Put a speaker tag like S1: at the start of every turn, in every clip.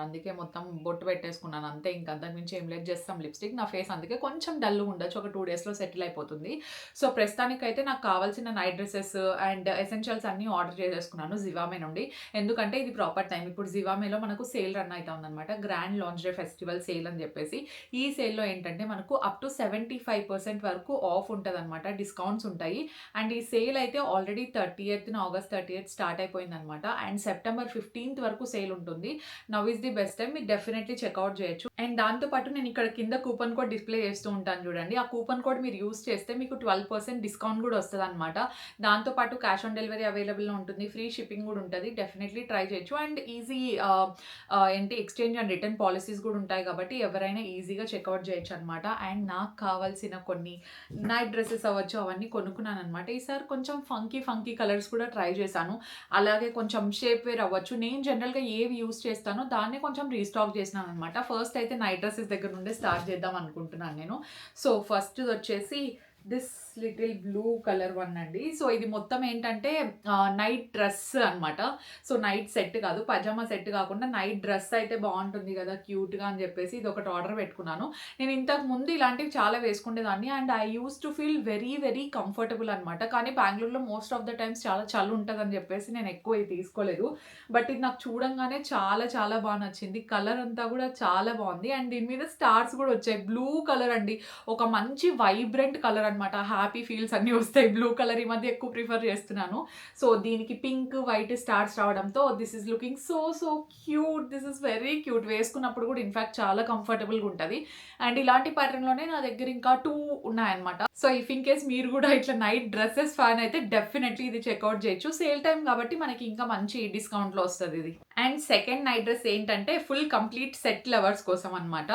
S1: అందుకే మొత్తం బొట్టు పెట్టేసుకున్నాను అంతే. ఇంక అంతకు మించి ఏం లేదు. Just some lipstick. నా ఫేస్ అందుకే కొంచెం డల్‌గా ఉండొచ్చు. ఒక 2 డేస్‌లో సెటిల్ అయిపోతుంది. సో, ప్రస్తుతానికైతే నాకు కావాల్సిన నైట్ డ్రెసెస్ అండ్ ఎసెన్షియల్స్ అన్నీ ఆర్డర్ చేసేసుకున్నాను జివామే నుండి. ఎందుకంటే ఇది ప్రాపర్ టైమ్. ఇప్పుడు జివామేలో మనకు సేల్ రన్ అయితా ఉందనమాట. గ్రాండ్ లాంజ్‌డే ఫెస్టివల్ సేల్ అని చెప్పేసి. ఈ సేల్‌లో ఏంటంటే మనకు అప్ టు 75% వరకు ఆఫ్ ఉంటదనమాట. డిస్కౌంట్స్ ఉంటాయి. అండ్ ఈ సేల్ అయితే ఆల్రెడీ 30థ్ ఆగస్ట్ 30థ్ స్టార్ట్ అయిపోయిందనమాట. అండ్ సెప్టెంబర్ 15థ్ వరకు సేల్ ఉంటుంది. Now is the best time. మీరు డెఫినెట్లీ చెక్‌ఔట్ చేయొచ్చు. అండ్ దాంతో పాటు నేను ఇక్కడ కింద కూపన్ కోడ్ డిస్‌ప్లే చేస్తూ ఉంటాను చూడండి. ఆ కూపన్ కోడ్ మీరు యూజ్ చేస్తే మీకు 12% డిస్కౌంట్ కూడా వస్తదనమాట. దాంతో పాటు క్యాష్ ఆన్ డెలివరీ అవైలబుల్‌లో ఉంటుంది. ఫ్రీ షిప్పింగ్ కూడా ఉంటది. డెఫినెట్లీ ట్రై చేయొచ్చు. And easy exchange and return policies కూడా ఉంటాయి కాబట్టి ఎవరైనా ఈజీగా చెక్‌ఔట్ చేయొచ్చనమాట. అండ్ నాకు కావాల్సిన కొన్ని నైట్ డ్రెసెస్ అవ్వచ్చు అవన్నీ కొనుక్కున్నాననమాట. ఈసారి కొంచెం ఫంకీ కలర్స్ కూడా ట్రై చేశాను. అలాగే కొంచెం షేప్ వేర్ అవ్వచ్చు. నేను జనరల్‌గా ఏవి యూజ్ చేస్తానో దాన్నే కొంచెం రీస్టాక్ చేసినాననమాట. ఫస్ట్ అయితే నైట్ డ్రెసెస్ దగ్గర నుండే స్టార్ట్ చేద్దాం అనుకుంటున్నాను నేను. సో, ఫస్ట్‌దొచ్చేసి this little blue colour one అండి. సో, ఇది మొత్తం ఏంటంటే నైట్ డ్రెస్ అనమాట. సో, నైట్ సెట్ కాదు. పజామా సెట్ కాకుండా నైట్ డ్రెస్ అయితే బావుంటుంది కదా! క్యూట్‌గా అని చెప్పేసి ఇదొకటి ఆర్డర్ పెట్టుకున్నాను. నేను ఇంతకు ముందు ఇలాంటివి చాలా వేసుకునేదాన్ని. And I used to feel very comfortable అనమాట. కానీ బెంగుళూరులో మోస్ట్ ఆఫ్ ద టైమ్స్ చాలా చలి ఉంటదని చెప్పేసి నేను ఎక్కువ ఇది తీసుకోలేదు. బట్ ఇది నాకు చూడంగానే చాలా బా నచ్చింది. కలర్ అంతా కూడా చాలా బావుంది. అండ్ దీని మీద స్టార్స్ కూడా వచ్చాయి. బ్లూ కలర్ అండి. ఒక మంచి వైబ్రెంట్ కలర్ అనమాట. హ్యాపీ ఫీల్స్ అన్నీ వస్తాయి. బ్లూ కలర్ ఈ మధ్య ఎక్కువ ప్రిఫర్ చేస్తున్నాను. సో, దీనికి పింక్, వైట్ స్టార్స్ రావడంతో this is looking so cute. This is very cute. వేసుకున్నప్పుడు కూడా ఇన్‌ఫాక్ట్ చాలా కంఫర్టబుల్‌గా ఉంటది. అండ్ ఇలాంటి ప్యాటర్న్‌లోనే నా దగ్గర ఇంకా 2 ఉన్నాయన్నమాట. సో, ఇఫ్ ఇన్ కేస్ మీరు కూడా ఇట్లా నైట్ డ్రెసెస్ ఫ్యాన్ అయితే డెఫినెట్లీ ఇది చెక్‌ఔట్ చేయొచ్చు. సేల్ టైమ్ కాబట్టి మనకి ఇంకా మంచి డిస్కౌంట్‌లో వస్తదిది. అండ్ సెకండ్ నైట్ డ్రెస్ ఏంటంటే ఫుల్ కంప్లీట్ సెట్ లవర్స్ కోసం అన్నమాట.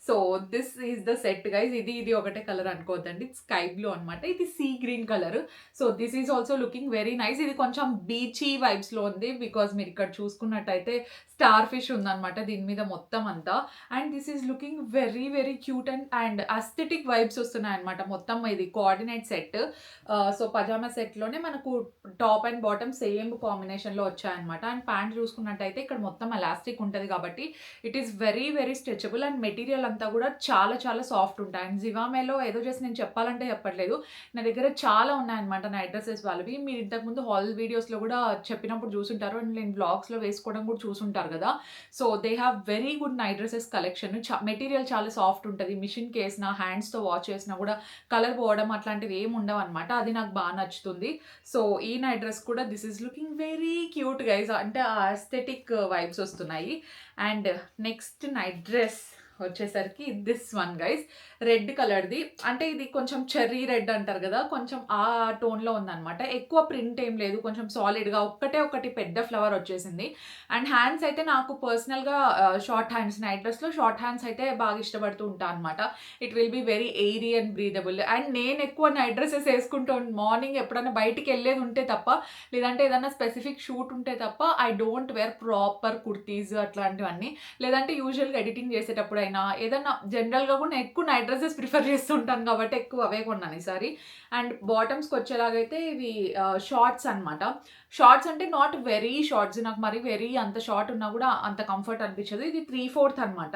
S1: So, this is the set guys. ఇది ఒకటే కలర్ అనుకోవద్దండి. స్కై బ్లూ అన్నమాట. ఇది sea green colour. So, this is also looking very nice. ఇది కొంచెం బీచీ వైబ్స్‌లో ఉంది. బికాజ్ మీరు ఇక్కడ చూసుకున్నట్టయితే స్టార్ ఫిష్ ఉందన్నమాట దీని మీద మొత్తం అంతా. And this is looking very cute and aesthetic vibes వస్తున్నాయన్నమాట. మొత్తం ఇది కోఆర్డినేట్ సెట్. సో, పజామా సెట్‌లోనే మనకు టాప్ అండ్ బాటమ్ సేమ్ కాంబినేషన్‌లో వచ్చాయన్నమాట. అండ్ ప్యాంట్ చూసుకున్నట్టయితే ఇక్కడ మొత్తం ఎలాస్టిక్ ఉంటది కాబట్టి it is very stretchable and material అంతా కూడా చాలా సాఫ్ట్ ఉంటాయి. అండ్ జివామేలో ఏదో జస్ట్ నేను చెప్పాలంటే చెప్పట్లేదు. నా దగ్గర చాలా ఉన్నాయన్నమాట నైట్ డ్రెసెస్ వాళ్ళవి. మీరు ఇంతకుముందు హాల్ వీడియోస్‌లో కూడా చెప్పినప్పుడు చూసుంటారు. అండ్ నేను వ్లాగ్స్‌లో వేసుకోవడం కూడా చూసుంటారు కదా! So, they have very good night dresses collection. Material చాలా సాఫ్ట్ ఉంటది. మిషన్‌కి ఏసినా, హ్యాండ్స్‌తో వాష్ చేసినా కూడా కలర్ పోవడం అట్లాంటివి ఏమి ఉండవన్నమాట. అది నాకు బాగా నచ్చుతుంది. సో, ఈ నైట్ డ్రెస్ కూడా this is looking very cute guys. అంటే ఆ అస్థెటిక్ వైబ్స్ వస్తున్నాయి. అండ్ నెక్స్ట్ నైట్ డ్రెస్ వచ్చేసరికి దిస్ వన్ గైస్. రెడ్ కలర్‌ది. అంటే ఇది కొంచెం చెర్రీ రెడ్ అంటారు కదా! కొంచెం ఆ టోన్‌లో ఉందన్నమాట. ఎక్కువ ప్రింట్ ఏం లేదు. కొంచెం సాలిడ్‌గా ఒకటి పెద్ద ఫ్లవర్ వచ్చేసింది. అండ్ హ్యాండ్స్ అయితే నాకు పర్సనల్‌గా షార్ట్ హ్యాండ్స్ నైట్ డ్రెస్‌లో షార్ట్ హ్యాండ్స్ అయితే బాగా ఇష్టపడుతూ ఉంటా అన్నమాట. It will be very airy and breathable. And నేను ఎక్కువ నైట్ డ్రెసెస్ ఏసుకుంటూ మార్నింగ్ ఎప్పుడైనా బయటికెళ్ళేది ఉంటే తప్ప, లేదంటే ఏదన్నా స్పెసిఫిక్ షూట్ ఉంటే తప్ప I don't wear proper kurtis అట్లాంటివన్నీ. లేదంటే యూజువల్‌గా ఎడిటింగ్ చేసేటప్పుడైనా ఏదన్నా జనరల్‌గా కూడా నేను ఎక్కువ నైట్ డ్రెసెస్ ప్రిఫర్ చేస్తూ ఉంటాను కాబట్టి ఎక్కువ అవే కొన్నాను ఈసారి. అండ్ బాటమ్స్‌కొచ్చేలాగైతే ఇవి షార్ట్స్ అన్నమాట. షార్ట్స్ అంటే నాట్ వెరీ షార్ట్స్. నాకు మరి వెరీ అంత షార్ట్ ఉన్నా కూడా అంత కంఫర్ట్ అనిపించదు. ఇది 3/4 అన్నమాట.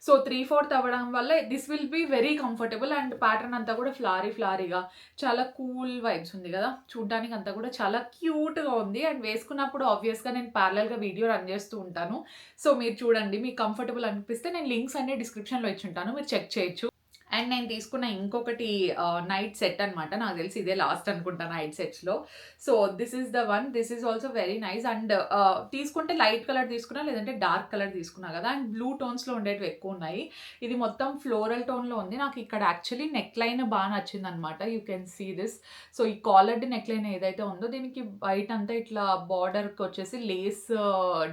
S1: సో, 3/4 అవ్వడం వల్ల this will be very comfortable and pattern అంతా కూడా ఫ్లారీగా చాలా కూల్ వైబ్స్ ఉంది కదా! చూడ్డానికి అంతా కూడా చాలా క్యూట్‌గా ఉంది. అండ్ వేసుకున్నప్పుడు ఆబ్వియస్‌గా నేను ప్యారలెల్‌గా వీడియో రన్ చేస్తూ ఉంటాను. సో, మీరు చూడండి. మీకు కంఫర్టబుల్ అనిపిస్తే నేను లింక్స్ అన్ని డిస్క్రిప్షన్‌లో ఇచ్చుంటాను. మీరు చెక్ చేయొచ్చు. అండ్ నేను తీసుకున్న ఇంకొకటి నైట్ సెట్ అన్నమాట. నాకు తెలిసి ఇదే లాస్ట్ అనుకుంటా నైట్ సెట్స్‌లో. So, this is the one. This is also very nice. And తీసుకుంటే లైట్ కలర్ తీసుకున్నా, లేదంటే డార్క్ కలర్ తీసుకున్నా కదా! అండ్ బ్లూ టోన్స్‌లో ఉండేటివి ఎక్కువున్నాయి. ఇది మొత్తం ఫ్లోరల్ టోన్‌లో ఉంది. నాకు ఇక్కడ యాక్చువల్లీ నెక్ లైన్ బా నచ్చిందన్నమాట. You can see this. So, ఈ కాలర్డ్ నెక్ లైన్ ఏదైతే ఉందో దీనికి బయటంతా ఇట్లా బార్డర్‌కొచ్చేసి లేస్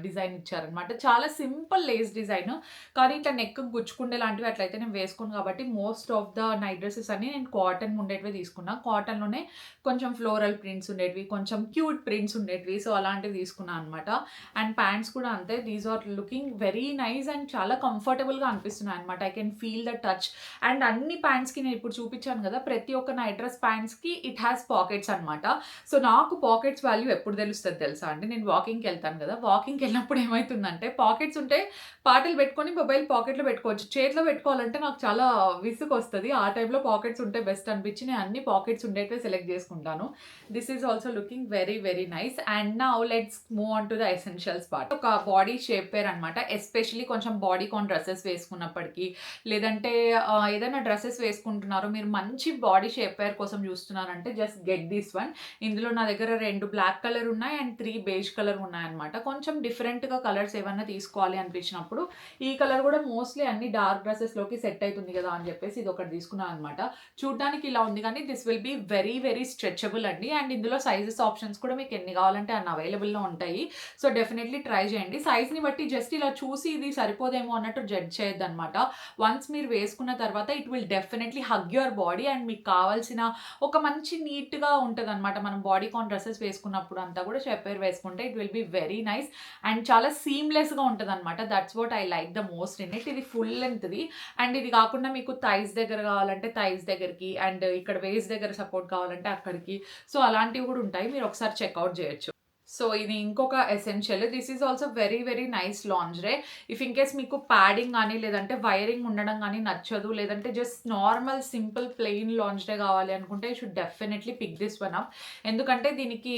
S1: డిజైన్ ఇచ్చారన్నమాట. చాలా సింపుల్ లేస్ డిజైన్. కానీ ఇట్లా నెక్‌కి గుచ్చుకుండే లాంటివి అట్లయితే నేను వేసుకోను కాబట్టి most of the night dresses అన్నీ నేను కాటన్ ఉండేటివే తీసుకున్నా. కాటన్‌లోనే కొంచెం ఫ్లోరల్ ప్రింట్స్ ఉండేటివి, కొంచెం క్యూట్ ప్రింట్స్ ఉండేటివి. సో, అలాంటివి తీసుకున్నా అనమాట. అండ్ ప్యాంట్స్ కూడా అంతే. These are looking very nice and చాలా కంఫర్టబుల్‌గా అనిపిస్తున్నాయి అనమాట. I can feel the touch. And అన్ని ప్యాంట్స్‌కి నేను ఇప్పుడు చూపించాను కదా! ప్రతి ఒక్క నైట్ డ్రెస్ ప్యాంట్స్‌కి ఇట్ హ్యాస్ పాకెట్స్ అనమాట. సో, నాకు పాకెట్స్ వాల్యూ ఎప్పుడు తెలుస్తది తెలుసా అండి? నేను వాకింగ్‌కెళ్తాను కదా! వాకింగ్‌కెళ్ళినప్పుడు ఏమైతుందంటే పాకెట్స్ ఉంటే పాటలు పెట్టుకొని మొబైల్ పాకెట్‌లో పెట్టుకోవచ్చు. చేతిలో పెట్టుకోవాలంటే నాకు చాలా విసుగొస్తది. ఆ టైంలో పాకెట్స్ ఉంటే బెస్ట్ అనిపించి నేను అన్ని పాకెట్స్ ఉండేటివే సెలెక్ట్ చేసుకుంటాను. This is also looking very very nice. And now let's move on to the essentials part. ఒక బాడీ షేప్ వేర్ అనమాట. ఎస్పెషల్లీ కొంచెం బాడీ కాన్ డ్రెసెస్ వేసుకున్నప్పటికి, లేదంటే ఏదైనా డ్రెసెస్ వేసుకుంటున్నారు, మీరు మంచి బాడీ షేప్ వేర్ కోసం చూస్తున్నారంటే జస్ట్ గెట్ దిస్ వన్. ఇందులో నా దగ్గర 2 బ్లాక్ కలర్ ఉన్నాయి అండ్ 3 బేజ్ కలర్ ఉన్నాయన్నమాట. కొంచెం డిఫరెంట్‌గా కలర్స్ ఏవన్నా తీసుకోవాలి అనిపించినప్పుడు ఈ కలర్ కూడా మోస్ట్‌లీ అన్ని డార్క్ డ్రెసెస్‌లోకి సెట్ అయితుంది కదా అని చెప్పేసి ఇదొకటి తీసుకున్నాను అనమాట. చూడ్డానికి ఇలా ఉంది కానీ this will be very very stretchable అండి. అండ్ ఇందులో సైజెస్ ఆప్షన్స్ కూడా మీకు ఎన్ని కావాలంటే అన్ని అవైలబుల్‌లో ఉంటాయి. సో, డెఫినెట్లీ ట్రై చేయండి. సైజ్‌ని బట్టి జస్ట్ ఇలా చూసి ఇది సరిపోదేమో అన్నట్టు జడ్జ్ చేయొద్దనమాట. వన్స్ మీరు వేసుకున్న తర్వాత it will definitely hug your body and మీకు కావాల్సిన ఒక మంచి నీట్‌గా ఉంటదనమాట. మనం బాడీ కాన్ డ్రెసెస్ వేసుకున్నప్పుడు అంతా కూడా షేప్ వేర్ వేసుకుంటే it will be very nice and చాలా సీమ్‌లెస్‌గా ఉంటదనమాట. That's what I like the most in it. ఇది ఫుల్ లెంగ్త్‌ది అండ్ ఇది కాకుండా మీకు థైస్ దగ్గర కావాలంటే థైస్ దగ్గరికి అండ్ ఇక్కడ వేస్ట్ దగ్గర సపోర్ట్ కావాలంటే అక్కడికి. సో, అలాంటివి కూడా ఉంటాయి. మీరు ఒకసారి చెక్‌ఔట్ చేయొచ్చు. సో, ఇది ఇంకొక essential. This is also very very nice lingerie. If in case మీకు ప్యాడింగ్ గానీ, లేదంటే వైరింగ్ ఉండడం గానీ నచ్చదు, లేదంటే just normal simple plain lingerie కావాలి అనుకుంటే you should definitely pick this one up. ఎందుకంటే దీనికి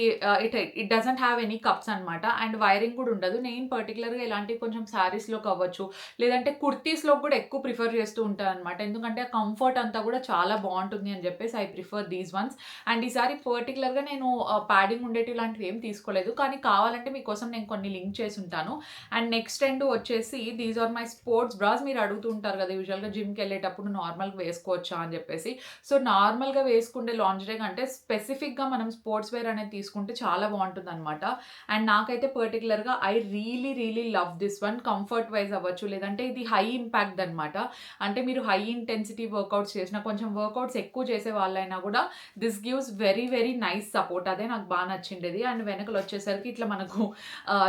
S1: it doesn't have any cups అనమాట. అండ్ వైరింగ్ కూడా ఉండదు. నేను పర్టిక్యులర్‌గా ఇలాంటివి కొంచెం శారీస్‌లోకి అవ్వచ్చు, లేదంటే కుర్తీస్‌లోకి కూడా ఎక్కువ ప్రిఫర్ చేస్తూ ఉంటాననమాట. ఎందుకంటే ఆ కంఫర్ట్ అంతా కూడా చాలా బావుంటుంది అని చెప్పేసి I prefer these once. And ఈసారి పర్టిక్యులర్‌గా నేను ప్యాడింగ్ ఉండేటివి ఇలాంటివి ఏం తీసుకోలేదు. కానీ కావాలంటే మీకోసం నేను కొన్ని లింక్ చేసి ఉంటాను. అండ్ నెక్స్ట్ 2 వచ్చేసి these are my sports bras. మీరు అడుగుతూ ఉంటారు కదా! యూజువల్‌గా జిమ్‌కెళ్ళేటప్పుడు నార్మల్‌గా వేసుకోవచ్చా అని చెప్పేసి. సో, నార్మల్‌గా వేసుకుండే లాంజ్‌రే కంటే స్పెసిఫిక్‌గా మనం స్పోర్ట్స్ వేర్ అనేది తీసుకుంటే చాలా బావుంటుందనమాట. అండ్ నాకైతే పర్టిక్యులర్‌గా I really really love this one. Comfort wise అవ్వచ్చు, లేదంటే ఇది హై ఇంపాక్ట్ అనమాట. అంటే మీరు హై ఇంటెన్సిటీ వర్కౌట్స్ చేసినా, కొంచెం వర్కౌట్స్ ఎక్కువ చేసే వాళ్ళైనా కూడా this gives very very nice support. అదే నాకు బాగా నచ్చిండేది. అండ్ వెనకల వచ్చేసరికి ఇట్లా మనకు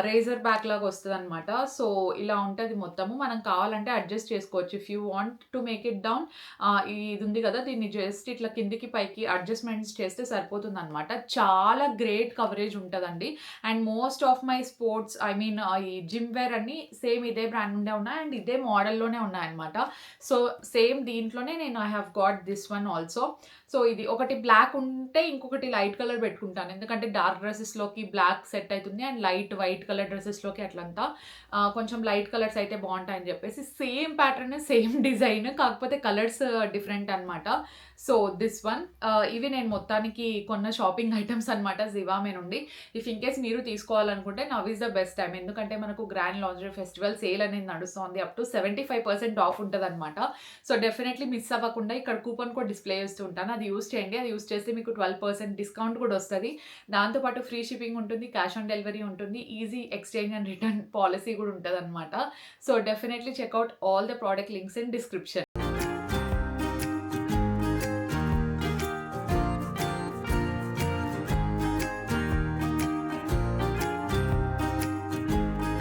S1: రేజర్ బ్యాక్ లాగా వస్తదనమాట. సో, ఇలా ఉంటది మొత్తము. మనం కావాలంటే అడ్జస్ట్ చేసుకోవచ్చు. If you want to make it down ఇది ఉంది కదా! దీన్ని జస్ట్ ఇట్లా కిందికి పైకి అడ్జస్ట్‌మెంట్స్ చేస్తే సరిపోతుందనమాట. చాలా గ్రేట్ కవరేజ్ ఉంటదండి. And most of my sports I mean ఈ జిమ్ వేర్ అన్నీ సేమ్ ఇదే బ్రాండ్ నుండే ఉన్నాయి అండ్ ఇదే మోడల్‌లోనే ఉన్నాయన్నమాట. సో, సేమ్ దీంట్లోనే నేను I have got this one also. So, ఇది ఒకటి బ్లాక్ ఉంటే ఇంకొకటి లైట్ కలర్ పెట్టుకుంటాను. ఎందుకంటే డార్క్ డ్రెసెస్‌లోకి బ్లాక్ సెట్ అయితుంది అండ్ లైట్ వైట్ కలర్ డ్రెసెస్‌లోకి అట్లంతా కొంచెం లైట్ కలర్స్ అయితే బావుంటాయని చెప్పేసి సేమ్ ప్యాటర్న్, సేమ్ డిజైన్ కాకపోతే కలర్స్ డిఫరెంట్ అనమాట. సో, దిస్ వన్ ఇవి నేను మొత్తానికి కొన్న షాపింగ్ ఐటెమ్స్ అనమాట జివామే నుండి. ఇఫ్ ఇన్ కేస్ మీరు తీసుకోవాలనుకుంటే now is the best time. ఎందుకంటే మనకు గ్రాండ్ లాంజ్‌రీ ఫెస్టివల్ సేల్ అనేది నడుస్తోంది. అప్ టు 75% ఆఫ్ ఉంటదనమాట. సో, డెఫినెట్లీ మిస్ అవ్వకుండా ఇక్కడ కూపన్ కోడ్ డిస్‌ప్లే చేస్తూ ఉంటాను. అది యూజ్ చేయండి. అది యూజ్ చేస్తే మీకు 12% డిస్కౌంట్ కూడా వస్తది. దాంతో పాటు ఫ్రీ షిప్పింగ్ ఉంటుంది. క్యాష్ ఆన్ డెలివరీ ఉంటుంది. Easy exchange and return policy కూడా ఉంటదనమాట. So, definitely check out all the product links in description.